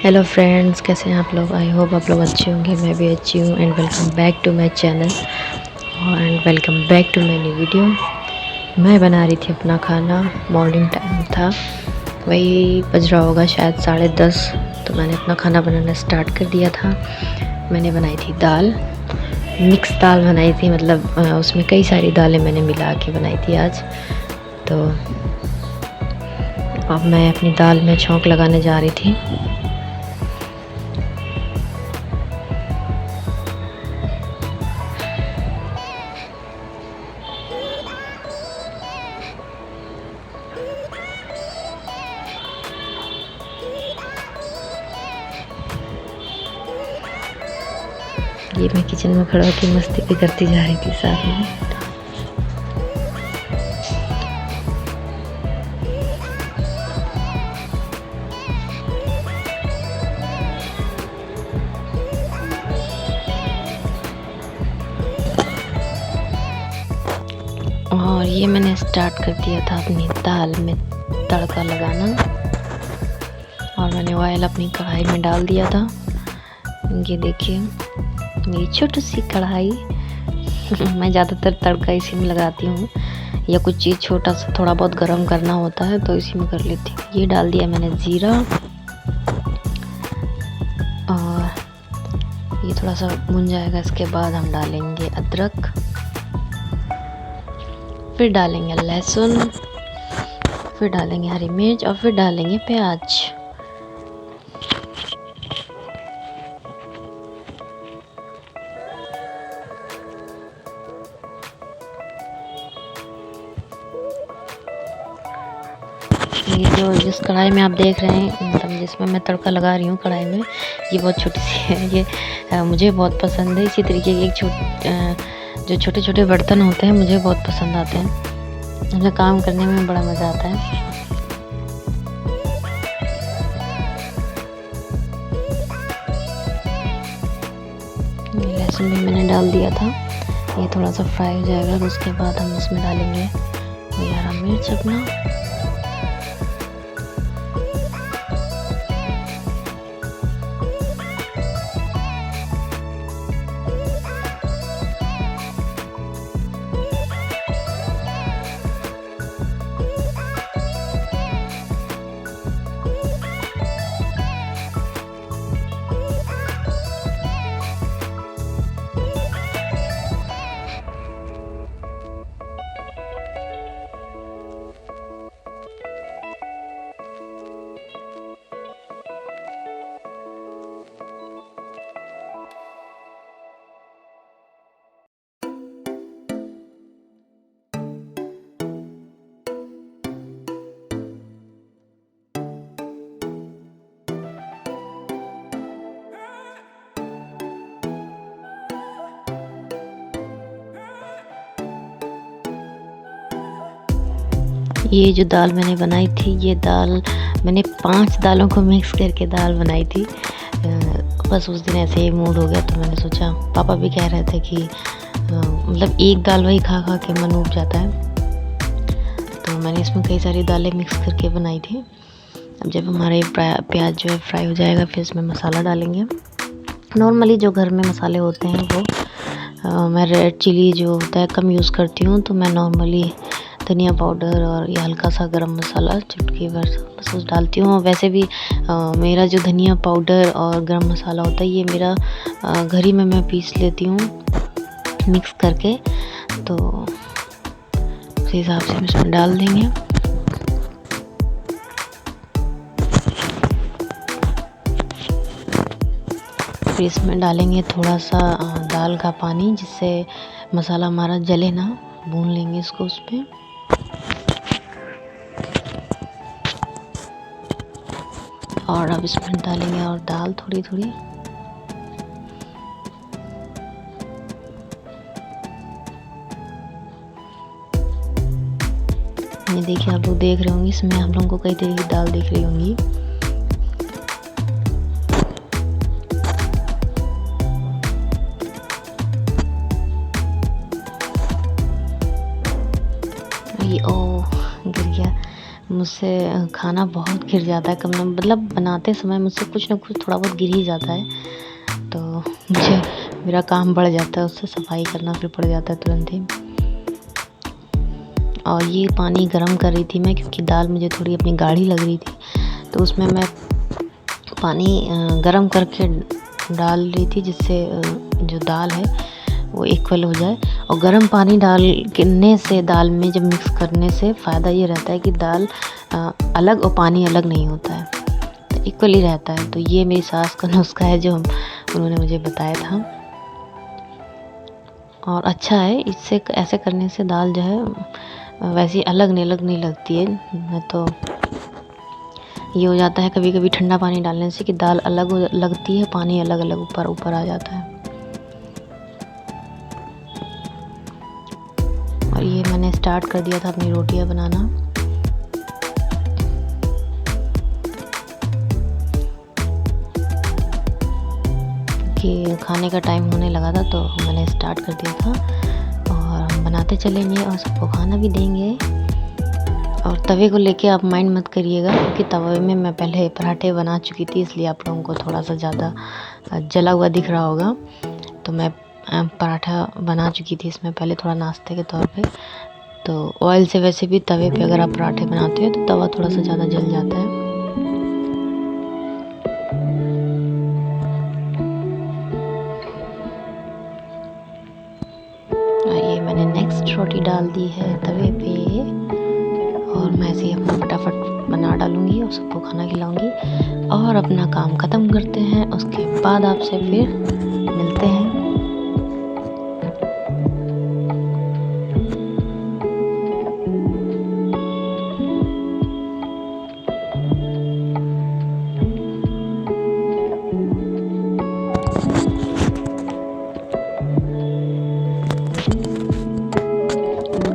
Hello friends, कैसे हैं आप लोग। आई होप आप लोग अच्छे होंगे। मैं भी अच्छी हूँ। And welcome back to my channel and welcome back to my new video. मैं बना रही थी अपना खाना। मॉर्निंग टाइम था, वही बज रहा होगा शायद 10:30। तो मैंने अपना खाना बनाना स्टार्ट कर दिया था। मैंने बनाई थी दाल, मिक्स दाल बनाई थी। मतलब उसमें कई सारी दालें मैंने मिला के बनाई थी आज। तो अब मैं अपनी दाल में छौंक लगाने जा रही थी। ये मैं किचन में खड़ा होकर मस्ती भी करती जा रही थी साथ में। और ये मैंने स्टार्ट कर दिया था अपनी दाल में तड़का लगाना। और मैंने ऑयल अपनी कढ़ाई में डाल दिया था। ये देखिए मेरी छोटी सी कढ़ाई। मैं ज़्यादातर तड़का इसी में लगाती हूँ, या कुछ चीज़ छोटा सा थोड़ा बहुत गरम करना होता है तो इसी में कर लेती हूँ। ये डाल दिया मैंने जीरा, और ये थोड़ा सा भुन जाएगा। इसके बाद हम डालेंगे अदरक, फिर डालेंगे लहसुन, फिर डालेंगे हरी मिर्च, और फिर डालेंगे प्याज। ये जो जिस कढ़ाई में आप देख रहे हैं, मतलब जिसमें मैं तड़का लगा रही हूँ कढ़ाई में, ये बहुत छोटी सी है। ये मुझे बहुत पसंद है। इसी तरीके के जो छोटे छोटे बर्तन होते हैं मुझे बहुत पसंद आते हैं। मुझे काम करने में बड़ा मज़ा आता है। लहसुन भी मैंने डाल दिया था। ये थोड़ा सा फ्राई हो जाएगा तो उसके बाद हम उसमें डालेंगे हरा मिर्च अपना। ये जो दाल मैंने बनाई थी, ये दाल मैंने 5 दालों को मिक्स करके दाल बनाई थी। बस उस दिन ऐसे ही मूड हो गया तो मैंने सोचा, पापा भी कह रहे थे कि मतलब एक दाल वही खा खा के मन उब जाता है। तो मैंने इसमें कई सारी दालें मिक्स करके बनाई थी। अब जब हमारे प्याज जो है फ्राई हो जाएगा, फिर इसमें मसाला डालेंगे। नॉर्मली जो घर में मसाले होते हैं वो मैं रेड चिली जो होता है कम यूज़ करती हूँ। तो मैं नॉर्मली धनिया पाउडर और ये हल्का सा गरम मसाला चुटकी भर बस डालती हूँ। वैसे भी मेरा जो धनिया पाउडर और गरम मसाला होता है, ये मेरा घर ही में मैं पीस लेती हूँ मिक्स करके। तो उस हिसाब से हम इसमें डाल देंगे। फिर इसमें डालेंगे थोड़ा सा दाल का पानी, जिससे मसाला हमारा जले ना। भून लेंगे इसको उस पर। और अब इसमें डालेंगे और दाल थोड़ी थोड़ी। ये देखिए, आप लोग देख रहे होंगे, इसमें आप लोगों को कई तरह की दाल दिख रही होंगी। ये गिर गया। मुझसे खाना बहुत गिर जाता है, कम न मतलब बनाते समय मुझसे कुछ न कुछ थोड़ा बहुत गिर ही जाता है, तो मुझे मेरा काम बढ़ जाता है, उससे सफाई करना फिर पड़ जाता है तुरंत ही। और ये पानी गरम कर रही थी मैं, क्योंकि दाल मुझे थोड़ी अपनी गाढ़ी लग रही थी, तो उसमें मैं पानी गरम करके डाल रही थी, जिससे जो दाल है वो इक्वल हो जाए। और गर्म पानी डालने से दाल में जब मिक्स करने से फ़ायदा ये रहता है कि दाल अलग और पानी अलग नहीं होता है, तो इक्वल ही रहता है। तो ये मेरी सास का नुस्खा है जो उन्होंने मुझे बताया था, और अच्छा है। इससे ऐसे करने से दाल जो है वैसी अलग नहीं लगती है। नहीं तो ये हो जाता है कभी कभी ठंडा पानी डालने से कि दाल अलग लगती है, पानी अलग अलग ऊपर आ जाता है। और ये मैंने स्टार्ट कर दिया था अपनी रोटियां बनाना। कि खाने का टाइम होने लगा था तो मैंने स्टार्ट कर दिया था, और हम बनाते चलेंगे और सबको खाना भी देंगे। और तवे को लेके आप माइंड मत करिएगा, क्योंकि तवे में मैं पहले पराठे बना चुकी थी, इसलिए आप लोगों को थोड़ा सा ज़्यादा जला हुआ दिख रहा होगा। तो मैं पराठा बना चुकी थी इसमें पहले, थोड़ा नाश्ते के तौर पे। तो ऑयल से वैसे भी तवे पे अगर आप पराठे बनाते हो तो तवा थोड़ा सा ज़्यादा जल जाता है। और ये मैंने नेक्स्ट रोटी डाल दी है तवे पे, और मैं ऐसे ही अपना फटाफट बना डालूँगी और सबको खाना खिलाऊँगी और अपना काम ख़त्म करते हैं। उसके बाद आपसे फिर मिलते हैं।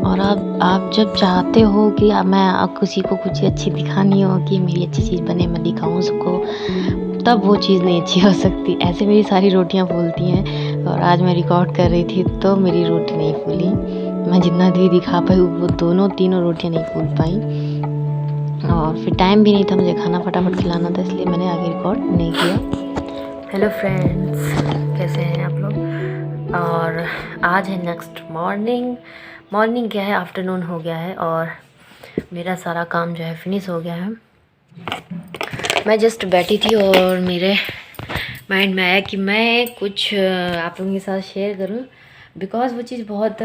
और आप जब चाहते हो कि मैं किसी को कुछ अच्छी दिखानी हो कि मेरी अच्छी चीज़ बने, मैं दिखाऊँ सबको, तब वो चीज़ नहीं अच्छी हो सकती। ऐसे मेरी सारी रोटियां फूलती हैं, और आज मैं रिकॉर्ड कर रही थी तो मेरी रोटी नहीं फूली। मैं जितना भी दिखा पाई वो तीनों रोटियां नहीं फूल पाई, और फिर टाइम भी नहीं था, मुझे खाना फटाफट खिलाना था, इसलिए मैंने आगे रिकॉर्ड नहीं किया। हेलो फ्रेंड्स, कैसे हैं आप लोग? और आज है नेक्स्ट मॉर्निंग क्या है, आफ्टरनून हो गया है, और मेरा सारा काम जो है फिनिश हो गया है। मैं जस्ट बैठी थी और मेरे माइंड में आया कि मैं कुछ आप लोगों के साथ शेयर करूं, बिकॉज़ वो चीज़ बहुत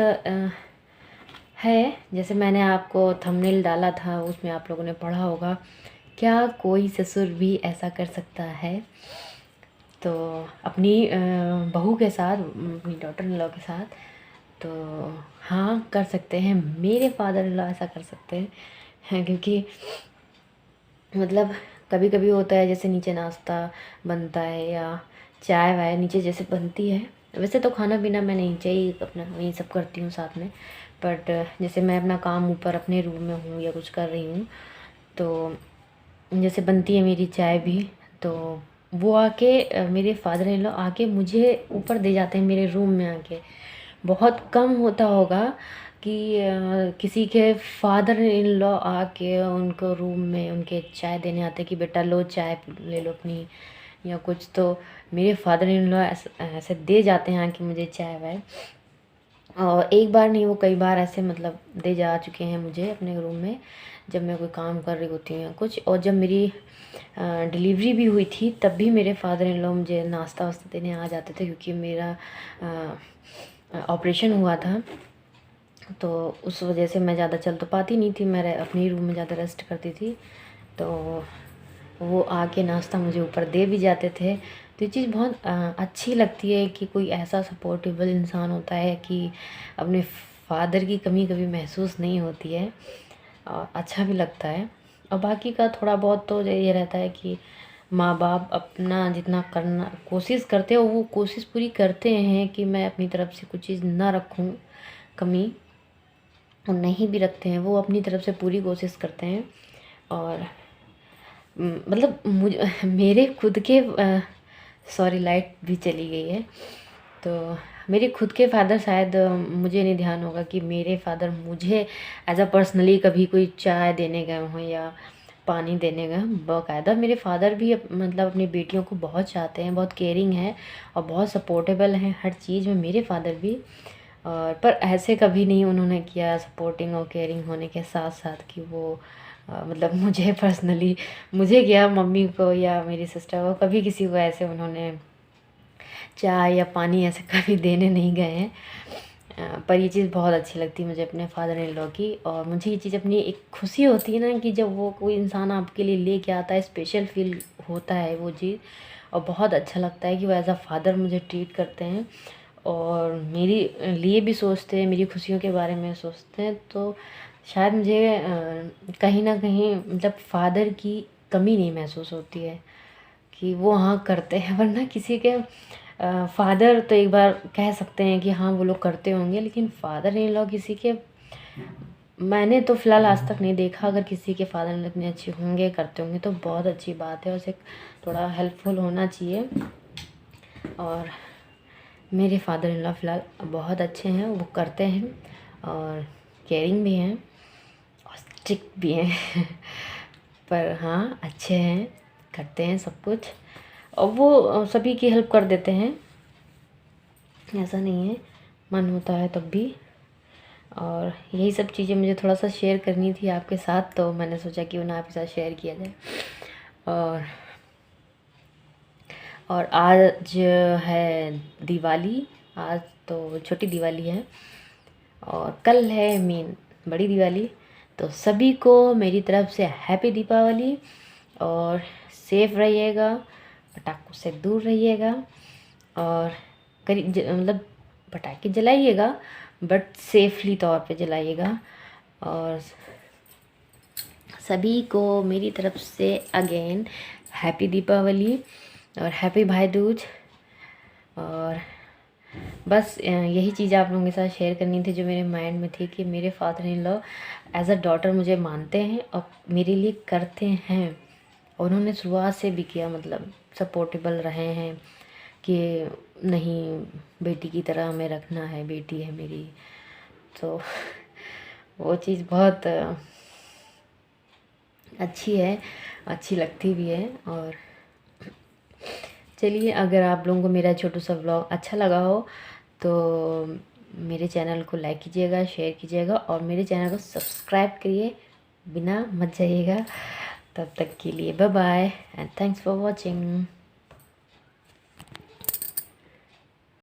है। जैसे मैंने आपको थंबनेल डाला था, उसमें आप लोगों ने पढ़ा होगा, क्या कोई ससुर भी ऐसा कर सकता है? तो अपनी बहू के साथ, अपनी डॉटर इन लॉ के साथ, तो हाँ कर सकते हैं। मेरे फादर इन लॉ ऐसा कर सकते हैं, क्योंकि मतलब कभी कभी होता है जैसे नीचे नाश्ता बनता है या चाय वाय नीचे जैसे बनती है। वैसे तो खाना पीना मैं नीचे ही अपना यही सब करती हूँ साथ में, बट जैसे मैं अपना काम ऊपर अपने रूम में हूँ या कुछ कर रही हूँ, तो जैसे बनती है मेरी चाय भी, तो वो आके मेरे फादर इन लॉ आके मुझे ऊपर दे जाते हैं मेरे रूम में आके। बहुत कम होता होगा कि किसी के फादर इन लॉ आके उनको रूम में उनके चाय देने आते कि बेटा लो चाय ले लो अपनी या कुछ। तो मेरे फादर इन लॉ ऐसे दे जाते हैं आके मुझे चाय वाय, और एक बार नहीं वो कई बार ऐसे मतलब दे जा चुके हैं मुझे अपने रूम में, जब मैं कोई काम कर रही होती हूँ या कुछ। और जब मेरी डिलीवरी भी हुई थी तब भी मेरे फादर इन लॉ मुझे नाश्ता वास्ता देने आ जाते थे, क्योंकि मेरा ऑपरेशन हुआ था, तो उस वजह से मैं ज़्यादा चल तो पाती नहीं थी, मैं अपने रूम में ज़्यादा रेस्ट करती थी। तो वो आके नाश्ता मुझे ऊपर दे भी जाते थे। तो ये चीज़ बहुत अच्छी लगती है कि कोई ऐसा सपोर्टेबल इंसान होता है कि अपने फादर की कमी कभी महसूस नहीं होती है, और अच्छा भी लगता है। और बाकी का थोड़ा बहुत तो ये रहता है कि माँ बाप अपना जितना करना कोशिश करते हो, वो कोशिश पूरी करते हैं कि मैं अपनी तरफ से कुछ चीज़ ना रखूँ कमी, और नहीं भी रखते हैं, वो अपनी तरफ से पूरी कोशिश करते हैं। और मतलब मुझे मेरे खुद के सॉरी लाइट भी चली गई है, तो मेरे खुद के फादर शायद मुझे नहीं ध्यान होगा कि मेरे फादर मुझे एज अ पर्सनली कभी कोई चाय देने गए हों या पानी देने गए हों। बाकायदा मेरे फादर भी मतलब अपनी बेटियों को बहुत चाहते हैं, बहुत केयरिंग है और बहुत सपोर्टेबल हैं हर चीज़ में, मेरे फादर भी। और पर ऐसे कभी नहीं उन्होंने किया सपोर्टिंग और केयरिंग होने के साथ साथ कि वो मतलब मुझे पर्सनली, मुझे क्या मम्मी को या मेरी सिस्टर को, कभी किसी को ऐसे उन्होंने चाय या पानी ऐसे कभी देने नहीं गए हैं। पर ये चीज़ बहुत अच्छी लगती है मुझे अपने फादर इन लॉ की। और मुझे ये चीज़ अपनी एक खुशी होती है ना कि जब वो कोई इंसान आपके लिए लेके आता है, स्पेशल फील होता है वो चीज़। और बहुत अच्छा लगता है कि वो एज अ फादर मुझे ट्रीट करते हैं और मेरी लिए भी सोचते हैं, मेरी खुशियों के बारे में सोचते हैं। तो शायद मुझे कहीं ना कहीं मतलब फादर की कमी नहीं महसूस होती है कि वो हाँ करते हैं। वरना किसी के फादर तो एक बार कह सकते हैं कि हाँ वो लोग करते होंगे, लेकिन फादर इन लॉ किसी के मैंने तो फ़िलहाल आज तक नहीं देखा। अगर किसी के फादर इन लॉ इतने अच्छे होंगे, करते होंगे तो बहुत अच्छी बात है, उसे थोड़ा हेल्पफुल होना चाहिए। और मेरे फादर इन लॉ फ़िलहाल बहुत अच्छे हैं, वो करते हैं और केयरिंग भी हैं और स्ट्रिक्ट भी हैं पर हाँ अच्छे हैं, करते हैं सब कुछ और वो सभी की हेल्प कर देते हैं, ऐसा नहीं है, मन होता है तब भी। और यही सब चीज़ें मुझे थोड़ा सा शेयर करनी थी आपके साथ, तो मैंने सोचा कि उन्हें आपके साथ शेयर किया जाए। और आज है दिवाली, आज तो छोटी दिवाली है और कल है मेन बड़ी दिवाली। तो सभी को मेरी तरफ से हैप्पी दीपावली और सेफ रहिएगा, पटाखों से दूर रहिएगा और मतलब पटाखे जलाइएगा बट सेफली तौर पे जलाइएगा। और सभी को मेरी तरफ से अगेन हैप्पी दीपावली और हैप्पी भाई दूज। और बस यही चीज़ आप लोगों के साथ शेयर करनी थी जो मेरे माइंड में थी कि मेरे father in law as a daughter मुझे मानते हैं और मेरे लिए करते हैं। उन्होंने शुरुआत से भी किया, मतलब सपोर्टेबल रहे हैं कि नहीं बेटी की तरह हमें रखना है, बेटी है मेरी। तो वो चीज़ बहुत अच्छी है, अच्छी लगती भी है। और चलिए, अगर आप लोगों को मेरा छोटा सा व्लॉग अच्छा लगा हो तो मेरे चैनल को लाइक कीजिएगा, शेयर कीजिएगा और मेरे चैनल को सब्सक्राइब करिए, बिना मत जाइएगा। तब तक के लिए bye bye and thanks for watching.